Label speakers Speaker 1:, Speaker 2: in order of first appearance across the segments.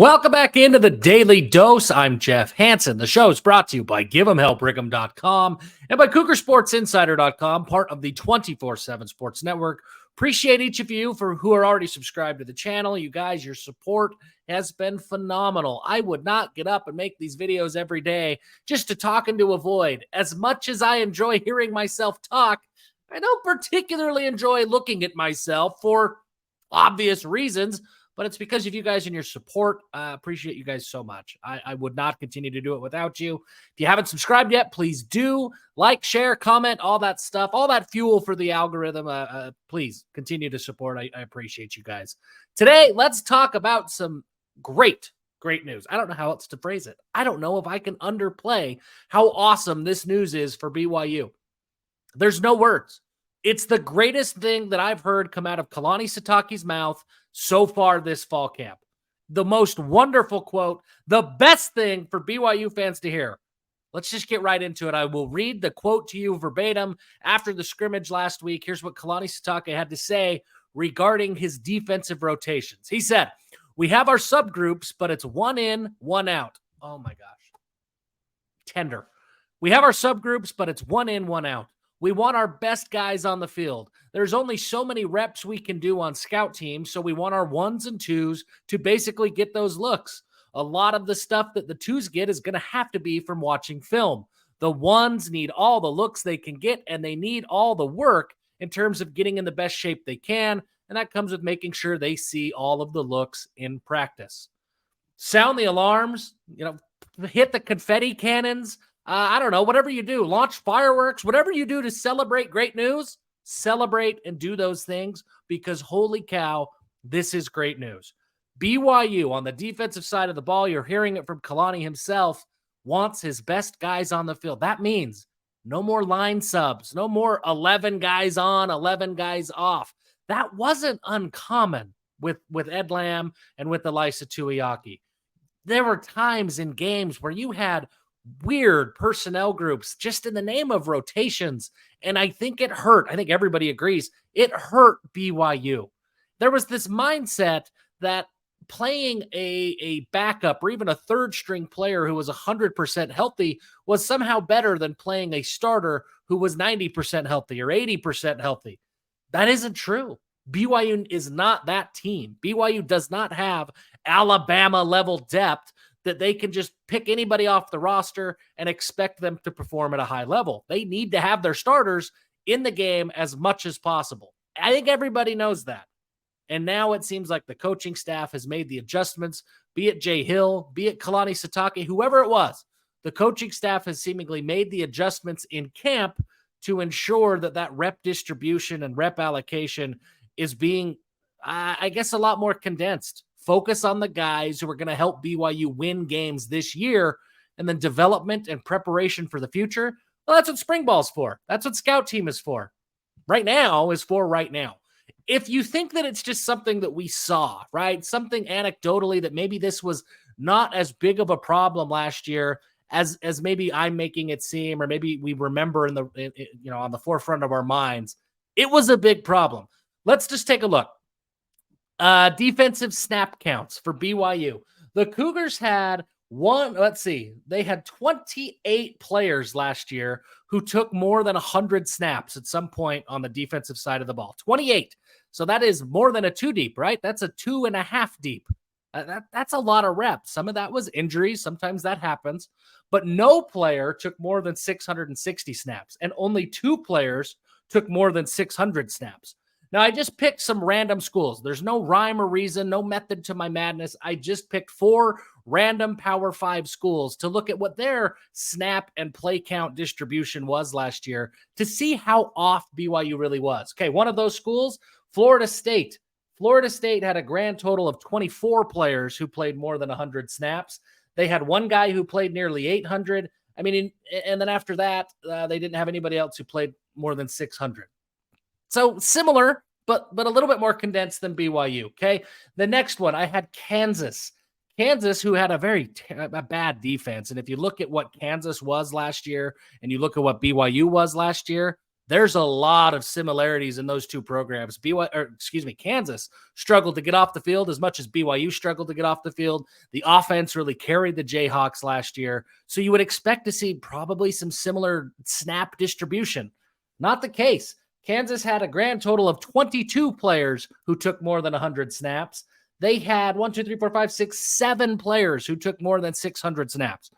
Speaker 1: Welcome back into the Daily Dose. I'm Jeff Hansen. The show is brought to you by Give'emHellBrigham.com and by CougarSportsInsider.com, part of the 24/7 Sports Network. Appreciate each of you who are already subscribed to the channel. You guys, your support has been phenomenal. I would not get up and make these videos every day just to talk and to avoid. As much as I enjoy hearing myself talk, I don't particularly enjoy looking at myself for obvious reasons. But it's because of you guys and your support. I appreciate you guys so much. I would not continue to do it without you. If you haven't subscribed yet, please do. Like, share, comment, all that stuff, all that fuel for the algorithm. Please continue to support. I appreciate you guys. Today, let's talk about some great news. I don't know how else to phrase it. I don't know if I can underplay how awesome this news is for BYU. There's no words. It's the greatest thing that I've heard come out of Kalani Sitake's mouth so far this fall camp. The most wonderful quote, the best thing for BYU fans to hear. Let's just get right into it. I will read the quote to you verbatim after the scrimmage last week. Here's what Kalani Sitake had to say regarding his defensive rotations. He said, "We have our subgroups, but it's one in, one out." Oh my gosh. Tender. "We have our subgroups, but it's one in, one out. We want our best guys on the field. There's only so many reps we can do on scout teams, so we want our ones and twos to basically get those looks. A lot of the stuff that the twos get is going to have to be from watching film. The ones need all the looks they can get, and they need all the work in terms of getting in the best shape they can, and that comes with making sure they see all of the looks in practice. Sound the alarms, hit the confetti cannons. I don't know, whatever you do, launch fireworks, whatever you do to celebrate great news, celebrate and do those things because holy cow, this is great news. BYU on the defensive side of the ball, you're hearing it from Kalani himself, wants his best guys on the field. That means no more line subs, no more 11 guys on, 11 guys off. That wasn't uncommon with Ed Lamb and with Elisa Tuiaki. There were times in games where you had weird personnel groups just in the name of rotations. And I think it hurt. I think everybody agrees. It hurt BYU. There was this mindset that playing a backup or even a third string player who was 100% healthy was somehow better than playing a starter who was 90% healthy or 80% healthy. That isn't true. BYU is not that team. BYU does not have Alabama level depth that they can just pick anybody off the roster and expect them to perform at a high level. They need to have their starters in the game as much as possible. I think everybody knows that. And now it seems like the coaching staff has made the adjustments, be it Jay Hill, be it Kalani Sitake, whoever it was. The coaching staff has seemingly made the adjustments in camp to ensure that rep distribution and rep allocation is being, I guess, a lot more condensed. Focus on the guys who are going to help BYU win games this year, and then development and preparation for the future. Well, that's what spring ball's for. That's what scout team is for. Right now is for right now. If you think that it's just something that we saw, right? Something anecdotally that maybe this was not as big of a problem last year as maybe I'm making it seem, or maybe we remember on the forefront of our minds, it was a big problem. Let's just take a look. Defensive snap counts for BYU. The Cougars had they had 28 players last year who took more than 100 snaps at some point on the defensive side of the ball. 28. So that is more than a 2 deep, right? That's a 2.5 deep. That's a lot of reps. Some of that was injuries. Sometimes that happens. But no player took more than 660 snaps, and only 2 players took more than 600 snaps. Now, I just picked some random schools. There's no rhyme or reason, no method to my madness. I just picked 4 random Power 5 schools to look at what their snap and play count distribution was last year to see how off BYU really was. Okay, one of those schools, Florida State. Florida State had a grand total of 24 players who played more than 100 snaps. They had one guy who played nearly 800. And then after that, they didn't have anybody else who played more than 600. So similar, but a little bit more condensed than BYU, okay? The next one, I had Kansas. Kansas, who had a bad defense. And if you look at what Kansas was last year and you look at what BYU was last year, There's a lot of similarities in those two programs. Kansas struggled to get off the field as much as BYU struggled to get off the field. The offense really carried the Jayhawks last year. So you would expect to see probably some similar snap distribution. Not the case. Kansas had a grand total of 22 players who took more than 100 snaps. They had 7 players who took more than 600 snaps.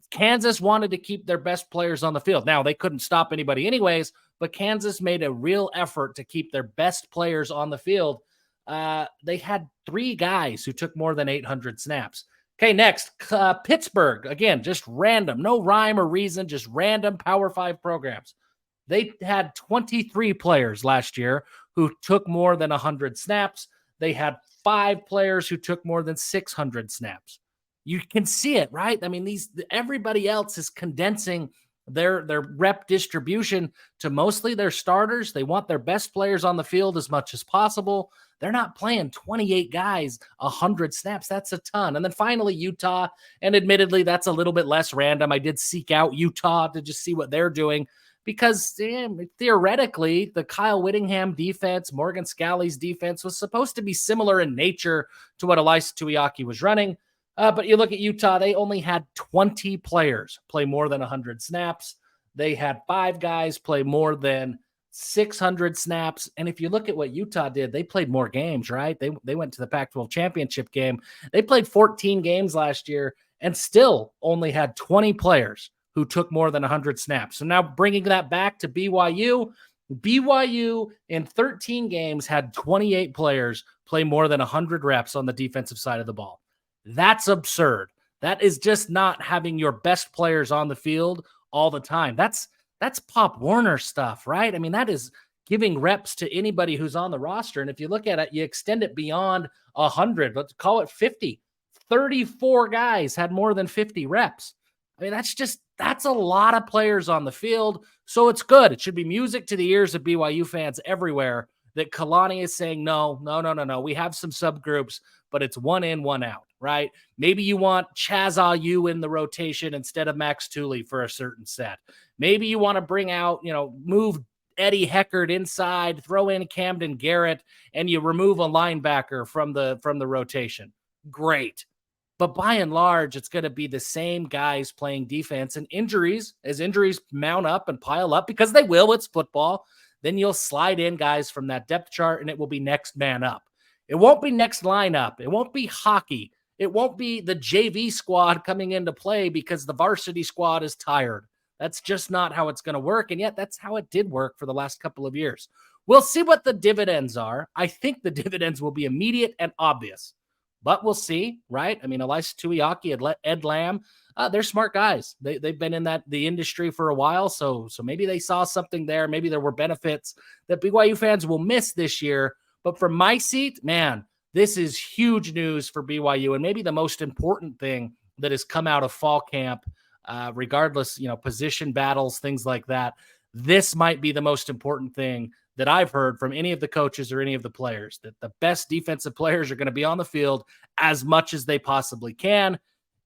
Speaker 1: Kansas wanted to keep their best players on the field. Now, they couldn't stop anybody anyways, but Kansas made a real effort to keep their best players on the field. They had 3 guys who took more than 800 snaps. Okay, next, Pittsburgh. Again, just random, no rhyme or reason, just random Power 5 programs. They had 23 players last year who took more than 100 snaps. They had 5 players who took more than 600 snaps. You can see it, right? I mean, everybody else is condensing their rep distribution to mostly their starters. They want their best players on the field as much as possible. They're not playing 28 guys, 100 snaps. That's a ton. And then finally, Utah. And admittedly, that's a little bit less random. I did seek out Utah to just see what they're doing because theoretically, the Kyle Whittingham defense, Morgan Scalley's defense was supposed to be similar in nature to what Allocation Sitake was running. But you look at Utah, they only had 20 players play more than 100 snaps. They had 5 guys play more than 600 snaps. And if you look at what Utah did, they played more games, right? They went to the Pac-12 championship game. They played 14 games last year and still only had 20 players who took more than 100 snaps. So now bringing that back to BYU, BYU in 13 games had 28 players play more than 100 reps on the defensive side of the ball. That's absurd. That is just not having your best players on the field all the time. That's Pop Warner stuff, right? I mean, that is giving reps to anybody who's on the roster. And if you look at it, you extend it beyond 100, let's call it 50. 34 guys had more than 50 reps. I mean, that's a lot of players on the field. So it's good. It should be music to the ears of BYU fans everywhere that Kalani is saying, no. We have some subgroups, but it's 1 in, 1 out, right? Maybe you want Chaz Ayu in the rotation instead of Max Tooley for a certain set. Maybe you want to bring out, move Eddie Heckard inside, throw in Camden Garrett, and you remove a linebacker from the rotation. Great. But by and large, it's going to be the same guys playing defense, and as injuries mount up and pile up, because they will, it's football, then you'll slide in guys from that depth chart and it will be next man up. It won't be next lineup. It won't be hockey. It won't be the JV squad coming into play because the varsity squad is tired. That's just not how it's going to work. And yet that's how it did work for the last couple of years. We'll see what the dividends are. I think the dividends will be immediate and obvious, but we'll see, right? I mean, Allocation Sitake, Ed Lamb, they're smart guys. They've been in the industry for a while, so maybe they saw something there. Maybe there were benefits that BYU fans will miss this year. But from my seat, man, this is huge news for BYU, and maybe the most important thing that has come out of fall camp, regardless, position battles, things like that. This might be the most important thing that I've heard from any of the coaches or any of the players, that the best defensive players are going to be on the field as much as they possibly can.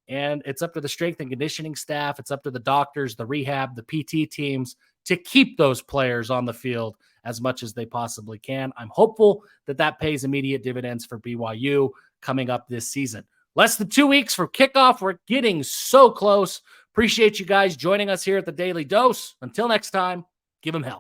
Speaker 1: And it's up to the strength and conditioning staff. It's up to the doctors, the rehab, the PT teams to keep those players on the field as much as they possibly can. I'm hopeful that pays immediate dividends for BYU coming up this season. Less than 2 weeks for kickoff. We're getting so close. Appreciate you guys joining us here at the Daily Dose. Until next time, give them hell.